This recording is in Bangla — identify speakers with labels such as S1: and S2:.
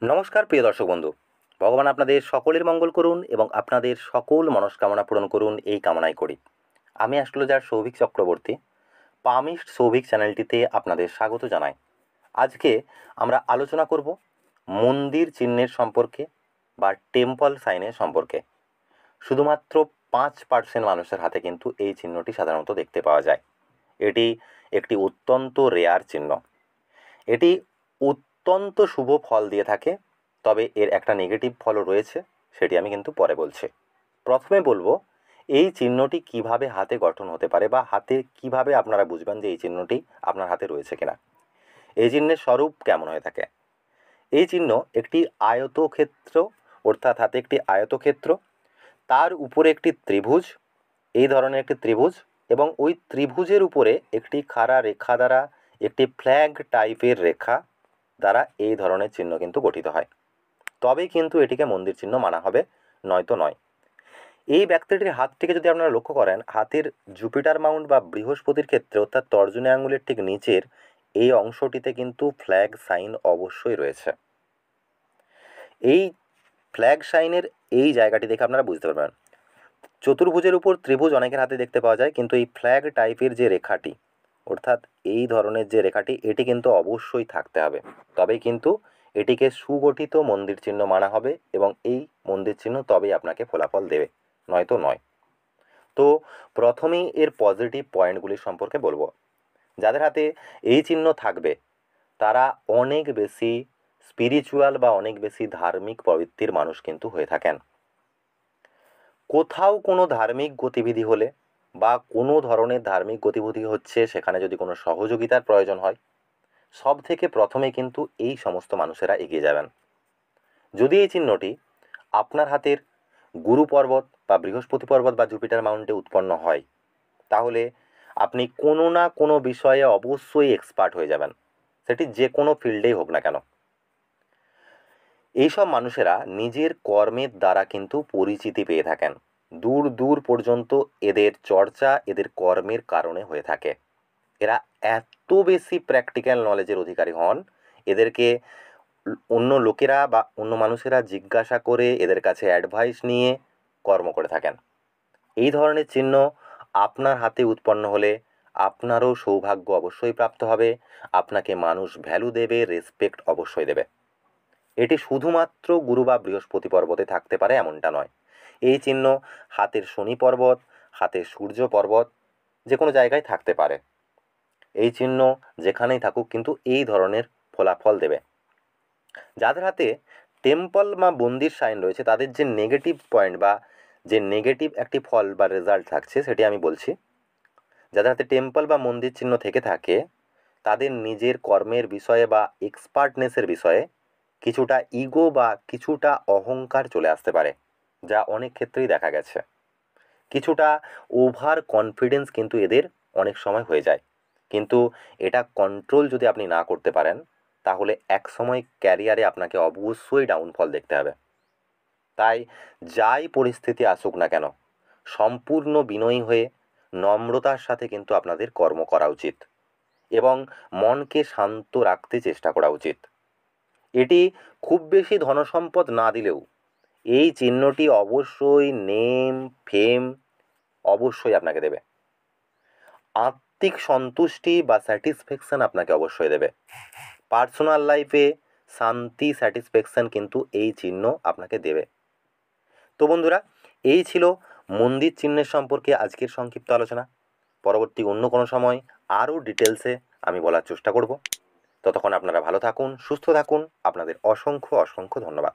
S1: নমস্কার প্রিয় দর্শক বন্ধু। ভগবান আপনাদের সকলের মঙ্গল করুন এবং আপনাদের সকল মনস্কামনা পূরণ করুন, এই কামনাই করি। আমি অ্যাস্ট্রোলজার সৌভিক চক্রবর্তী, পামিস্ট সৌভিক চ্যানেলটিতে আপনাদের স্বাগত জানাই। আজকে আমরা আলোচনা করব মন্দির চিহ্নের সম্পর্কে বা টেম্পল সাইনের সম্পর্কে। শুধুমাত্র 5% মানুষের হাতে কিন্তু এই চিহ্নটি সাধারণত দেখতে পাওয়া যায়। এটি একটি অত্যন্ত রেয়ার চিহ্ন। এটি অত্যন্ত শুভ ফল দিয়ে থাকে, তবে এর একটা নেগেটিভ ফলও রয়েছে, সেটি আমি কিন্তু পরে বলছি। প্রথমে বলবো এই চিহ্নটি কিভাবে হাতে গঠন হতে পারে বা হাতে কিভাবে আপনারা বুঝবেন যে এই চিহ্নটি আপনার হাতে রয়েছে কিনা। এই চিহ্নের স্বরূপ কেমন হয়ে থাকে। এই চিহ্ন একটি আয়তক্ষেত্র, অর্থাৎ হাতে একটি আয়তক্ষেত্র, তার উপরে একটি ত্রিভুজ, এই ধরনের একটি ত্রিভুজ, এবং ওই ত্রিভুজের উপরে একটি খাড়া রেখা দ্বারা, একটি ফ্ল্যাগ টাইপের রেখা দ্বারা এই ধরনের চিহ্ন কিন্তু গঠিত হয়। তবেই কিন্তু এটিকে মন্দির চিহ্ন মানা হবে, নয়তো নয়। এই ব্যক্তিটির হাতটিকে যদি আপনারা লক্ষ্য করেন, হাতের জুপিটার মাউন্ট বা বৃহস্পতির ক্ষেত্রে, অর্থাৎ তর্জনী আঙুলের ঠিক নিচের এই অংশটিতে কিন্তু ফ্ল্যাগ সাইন অবশ্যই রয়েছে। এই ফ্ল্যাগ সাইনের এই জায়গাটি দেখে আপনারা বুঝতে পারবেন। চতুর্ভুজের উপর ত্রিভুজ অনেকের হাতে দেখতে পাওয়া যায়, কিন্তু এই ফ্ল্যাগ টাইপের যে রেখাটি, অর্থাৎ এই ধরনের যে রেখাটি, এটি কিন্তু অবশ্যই থাকতে হবে। তবেই কিন্তু এটিকে সুগঠিত মন্দির চিহ্ন মানা হবে এবং এই মন্দির চিহ্ন তবেই আপনাকে ফলাফল দেবে, নয়তো নয়। তো প্রথমেই এর পজিটিভ পয়েন্টগুলির সম্পর্কে বলবো। যাদের হাতে এই চিহ্ন থাকবে তারা অনেক বেশি স্পিরিচুয়াল বা অনেক বেশি ধার্মিক প্রবৃত্তির মানুষ কিন্তু হয়ে থাকেন। কোথাও কোনো ধার্মিক গতিবিধি হলে বা কোনো ধরনের ধার্মিক গতিবিধি হচ্ছে, সেখানে যদি কোনো সহযোগিতার প্রয়োজন হয়, সব থেকে প্রথমে কিন্তু এই সমস্ত মানুষেরা এগিয়ে যাবেন। যদি এই চিহ্নটি আপনার হাতের গুরু পর্বত বা বৃহস্পতি পর্বত বা জুপিটার মাউন্টে উৎপন্ন হয়, তাহলে আপনি কোনো না কোনো বিষয়ে অবশ্যই এক্সপার্ট হয়ে যাবেন, সেটি যে কোনো ফিল্ডেই হোক না কেন। এইসব মানুষেরা নিজের কর্মের দ্বারা কিন্তু পরিচিতি পেয়ে থাকেন। দূর দূর পর্যন্ত এদের চর্চা এদের কর্মের কারণে হয়ে থাকে। এরা এত বেশি প্র্যাকটিক্যাল নলেজের অধিকারী হন, এদেরকে অন্য লোকেরা বা অন্য মানুষেরা জিজ্ঞাসা করে এদের কাছে অ্যাডভাইস নিয়ে কর্ম করে থাকেন। এই ধরনের চিহ্ন আপনার হাতে উৎপন্ন হলে আপনারও সৌভাগ্য অবশ্যই প্রাপ্ত হবে, আপনাকে মানুষ ভ্যালু দেবে, রেসপেক্ট অবশ্যই দেবে। এটি শুধুমাত্র গুরু বা বৃহস্পতি পর্বতে থাকতে পারে এমনটা নয়। এই চিহ্ন হাতের শনি পর্বত, হাতের সূর্য পর্বত, যে কোনো জায়গায় থাকতে পারে। এই চিহ্ন যেখানেই থাকুক কিন্তু এই ধরনের ফলাফল দেবে। যাদের হাতে টেম্পল বা মন্দির সাইন রয়েছে, তাদের যে নেগেটিভ পয়েন্ট বা যে নেগেটিভ একটি ফল বা রেজাল্ট থাকছে, সেটি আমি বলছি। যাদের হাতে টেম্পল বা মন্দির চিহ্ন থেকে থাকে, তাদের নিজের কর্মের বিষয়ে বা এক্সপার্টনেসের বিষয়ে কিছুটা ইগো বা কিছুটা অহংকার চলে আসতে পারে, যা অনেক ক্ষেত্রেই দেখা গেছে। কিছুটা ওভার কনফিডেন্স কিন্তু এদের অনেক সময় হয়ে যায়, কিন্তু এটা কন্ট্রোল যদি আপনি না করতে পারেন, তাহলে এক সময় ক্যারিয়ারে আপনাকে অবশ্যই ডাউনফল দেখতে হবে। তাই যাই পরিস্থিতি আসুক না কেন, সম্পূর্ণ বিনয়ী হয়ে নম্রতার সাথে কিন্তু আপনাদের কর্ম করা উচিত এবং মনকে শান্ত রাখতে চেষ্টা করা উচিত। এটি খুব বেশি ধনসম্পদ না দিলেও এই চিহ্নটি অবশ্যই নেম ফেম অবশ্যই আপনাকে দেবে। আত্মিক সন্তুষ্টি বা স্যাটিসফ্যাকশান আপনাকে অবশ্যই দেবে। পার্সোনাল লাইফে শান্তি, স্যাটিসফ্যাকশান কিন্তু এই চিহ্ন আপনাকে দেবে। তো বন্ধুরা, এই ছিল মন্দির চিহ্নের সম্পর্কে আজকের সংক্ষিপ্ত আলোচনা। পরবর্তী অন্য কোনো সময় আরও ডিটেলসে আমি বলার চেষ্টা করব। ততক্ষণ আপনারা ভালো থাকুন, সুস্থ থাকুন। আপনাদের অসংখ্য অসংখ্য ধন্যবাদ।